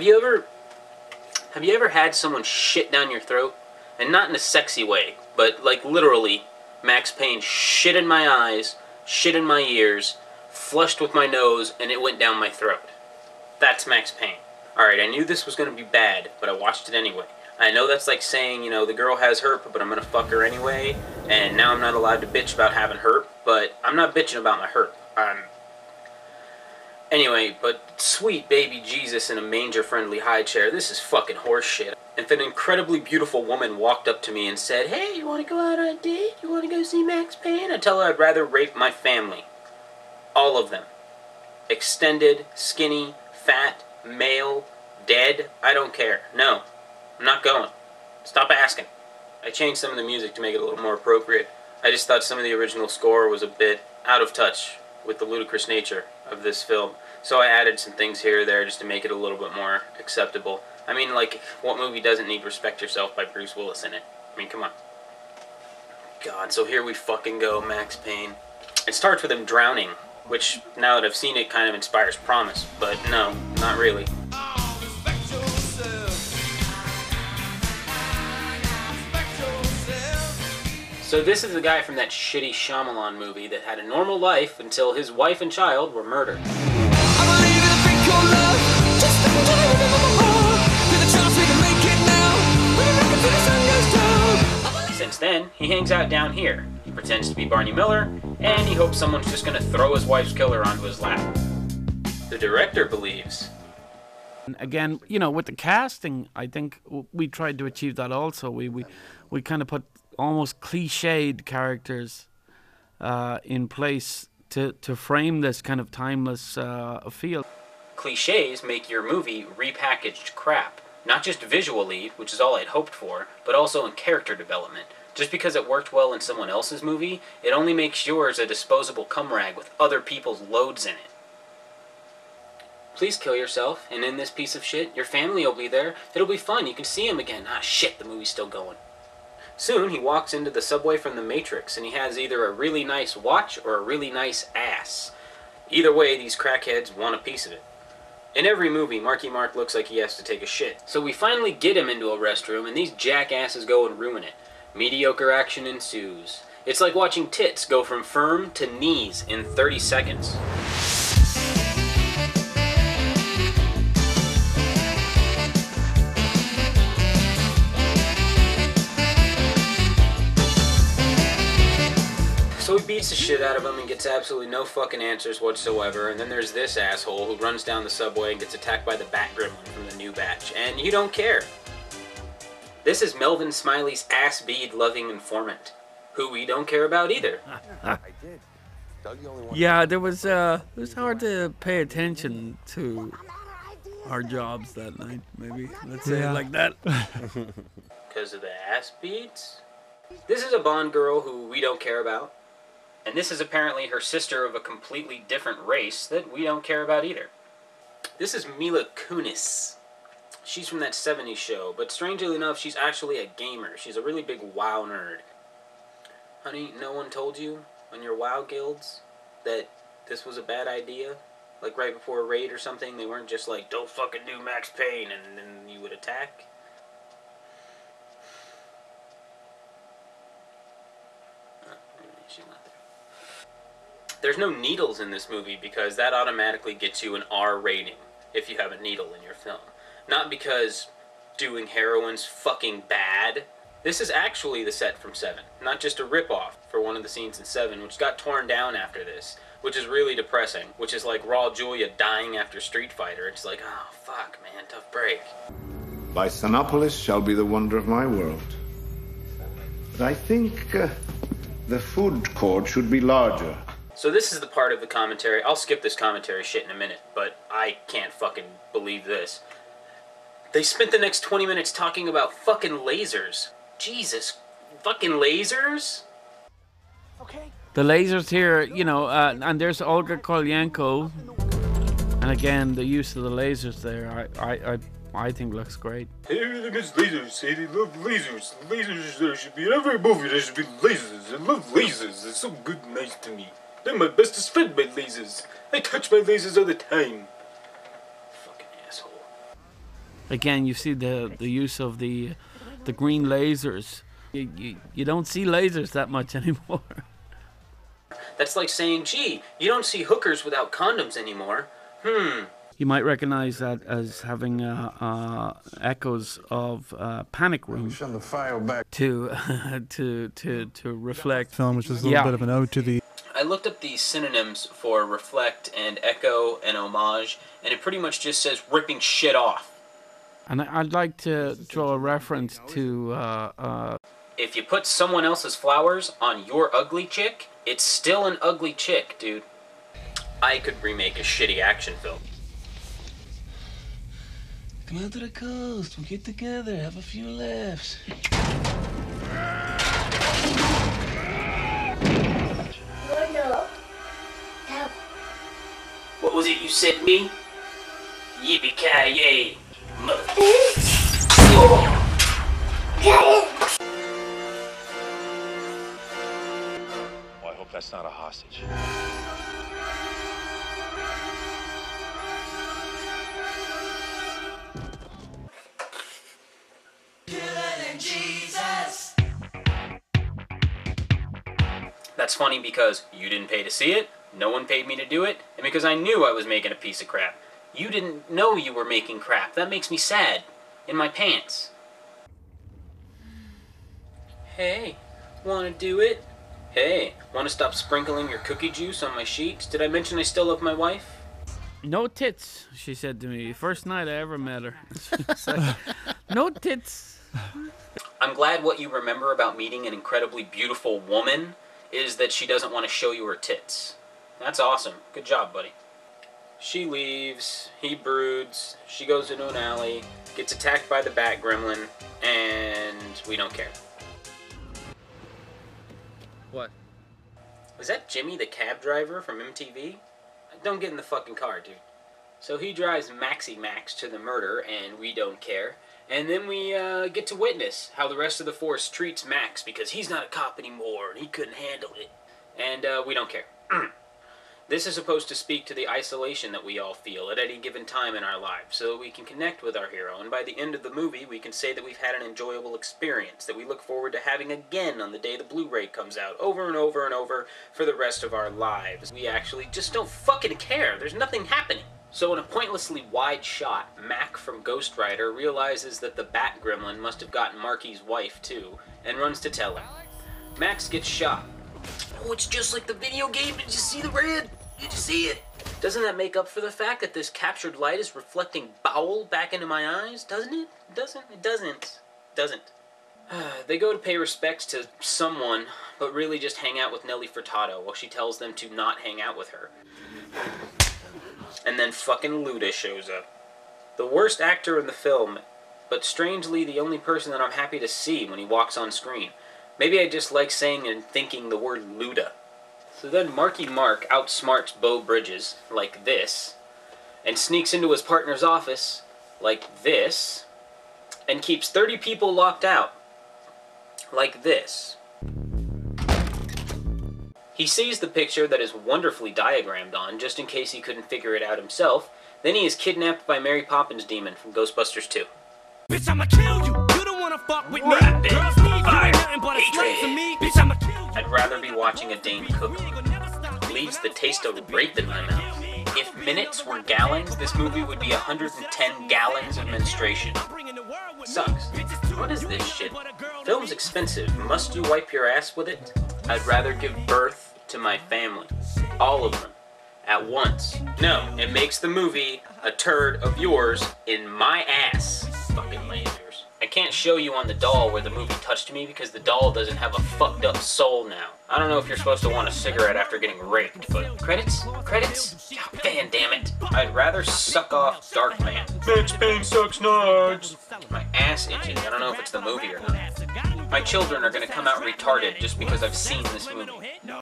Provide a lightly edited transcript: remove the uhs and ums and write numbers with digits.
Have you ever had someone shit down your throat? And not in a sexy way, but like literally, Max Payne shit in my eyes, shit in my ears, flushed with my nose, and it went down my throat. That's Max Payne. Alright, I knew this was going to be bad, but I watched it anyway. I know that's like saying, you know, the girl has herp, but I'm going to fuck her anyway, and now I'm not allowed to bitch about having herp, but I'm not bitching about my herp. Anyway, but sweet baby Jesus in a manger-friendly high chair, this is fucking horseshit. If an incredibly beautiful woman walked up to me and said, "Hey, you want to go out on a date? You want to go see Max Payne?" I'd tell her I'd rather rape my family. All of them. Extended, skinny, fat, male, dead, I don't care. No, I'm not going. Stop asking. I changed some of the music to make it a little more appropriate. I just thought some of the original score was a bit out of touch with the ludicrous nature of this film. So I added some things here or there just to make it a little bit more acceptable. I mean, like, what movie doesn't need Respect Yourself by Bruce Willis in it? I mean, come on. God, so here we fucking go, Max Payne. It starts with him drowning, which, now that I've seen it, kind of inspires promise. But no, not really. So this is the guy from that shitty Shyamalan movie that had a normal life until his wife and child were murdered. Since then, he hangs out down here. He pretends to be Barney Miller, and he hopes someone's just gonna throw his wife's killer onto his lap. The director believes. Again, you know, with the casting, I think we tried to achieve that also. We kind of put almost cliched characters in place to frame this kind of timeless feel. Cliches make your movie repackaged crap. Not just visually, which is all I'd hoped for, but also in character development. Just because it worked well in someone else's movie, it only makes yours a disposable cum rag with other people's loads in it. Please kill yourself, and in this piece of shit, your family will be there. It'll be fun, you can see him again. Ah shit, the movie's still going. Soon, he walks into the subway from the Matrix, and he has either a really nice watch or a really nice ass. Either way, these crackheads want a piece of it. In every movie, Marky Mark looks like he has to take a shit. So we finally get him into a restroom, and these jackasses go and ruin it. Mediocre action ensues. It's like watching tits go from firm to knees in 30 seconds. So he beats the shit out of him and gets absolutely no fucking answers whatsoever, and then there's this asshole who runs down the subway and gets attacked by the Bat Gremlin from the new batch, and you don't care. This is Melvin Smiley's ass-bead-loving informant, who we don't care about either. Yeah, it was hard to pay attention to our jobs that night, maybe. Let's say it like that. Because of the ass beads? This is a Bond girl who we don't care about. And this is apparently her sister of a completely different race that we don't care about either. This is Mila Kunis. She's from that 70s show, but strangely enough, she's actually a gamer. She's a really big WoW nerd. Honey, no one told you on your WoW guilds that this was a bad idea? Like right before a raid or something, they weren't just like, "Don't fucking do Max Payne," and then you would attack? She's not there. There's no needles in this movie because that automatically gets you an R rating if you have a needle in your film. Not because doing heroin's fucking bad. This is actually the set from 7, not just a ripoff for one of the scenes in 7, which got torn down after this, which is really depressing, which is like Raw Julia dying after Street Fighter. It's like, oh, fuck, man, tough break. Lysonopolis shall be the wonder of my world. But I think the food court should be larger. So this is the part of the commentary. I'll skip this commentary shit in a minute, but I can't fucking believe this. They spent the next 20 minutes talking about fucking lasers. Jesus, fucking lasers? Okay. The lasers here, you know, and there's Olga Kolenko, and again, the use of the lasers there, I think looks great. Everything is lasers. Say they love lasers. Lasers, there should be in every movie. There should be lasers. I love lasers. They're so good and nice to me. They're my bestest friend, my lasers. I touch my lasers all the time. Fucking asshole. again, you see the use of the green lasers. You don't see lasers that much anymore. That's like saying, gee, you don't see hookers without condoms anymore. You might recognize that as having echoes of Panic Room Shut the file back. to reflect Film, which is a little bit of an ode to the. I looked up the synonyms for reflect and echo and homage, and it pretty much just says ripping shit off. And I'd like to draw a reference to If you put someone else's flowers on your ugly chick, it's still an ugly chick, dude. I could remake a shitty action film. Come out to the coast, we'll get together, have a few laughs. What was it you said to me? Yippee-ki-yay, mother... Well, I hope that's not a hostage. That's funny because you didn't pay to see it, no one paid me to do it, and because I knew I was making a piece of crap. You didn't know you were making crap. That makes me sad. In my pants. Hey, wanna do it? Hey, wanna stop sprinkling your cookie juice on my sheets? Did I mention I still love my wife? no tits, she said to me. First night I ever met her. It's like, no tits. I'm glad what you remember about meeting an incredibly beautiful woman is that she doesn't want to show you her tits. That's awesome. Good job, buddy. She leaves, he broods, she goes into an alley, gets attacked by the bat gremlin, and we don't care. What? Was that Jimmy the cab driver from MTV? Don't get in the fucking car, dude. So he drives Maxie Max to the murder, and we don't care. And then we get to witness how the rest of the force treats Max because he's not a cop anymore and he couldn't handle it. And we don't care. This is supposed to speak to the isolation that we all feel at any given time in our lives, so that we can connect with our hero, and by the end of the movie we can say that we've had an enjoyable experience that we look forward to having again on the day the Blu-ray comes out, over and over and over for the rest of our lives. We actually just don't fucking care. There's nothing happening. So in a pointlessly wide shot, Mac from Ghost Rider realizes that the Bat Gremlin must have gotten Marky's wife too, and runs to tell him. Max gets shot. Oh, it's just like the video game. Did you see the red? Did you see it? Doesn't that make up for the fact that this captured light is reflecting bowel back into my eyes? Doesn't it? It doesn't. They go to pay respects to someone, but really just hang out with Nelly Furtado while she tells them to not hang out with her. And then fucking Luda shows up. The worst actor in the film, but strangely the only person that I'm happy to see when he walks on screen. Maybe I just like saying and thinking the word Luda. So then Marky Mark outsmarts Beau Bridges, like this, and sneaks into his partner's office, like this, and keeps 30 people locked out, like this. He sees the picture that is wonderfully diagrammed on, just in case he couldn't figure it out himself. Then he is kidnapped by Mary Poppins Demon from Ghostbusters 2. Bitch, I'ma kill you. You don't wanna fuck with me. Girls need you, nothing but a slut to me. Bitch, I'ma kill you. I'd rather be watching a dame cook. Leaves the taste of rape in my mouth. If minutes were gallons, this movie would be 110 gallons of menstruation. Sucks. What is this shit? Film's expensive. Must you wipe your ass with it? I'd rather give birth to my family. All of them. At once. No, it makes the movie a turd of yours in my ass. Fucking lasers. I can't show you on the doll where the movie touched me because the doll doesn't have a fucked up soul now. I don't know if you're supposed to want a cigarette after getting raped, but credits? Credits? Man, damn it. I'd rather suck off Darkman. Max Payne sucks nuts. My ass itches. I don't know if it's the movie or not. My children are gonna come out retarded just because I've seen this movie.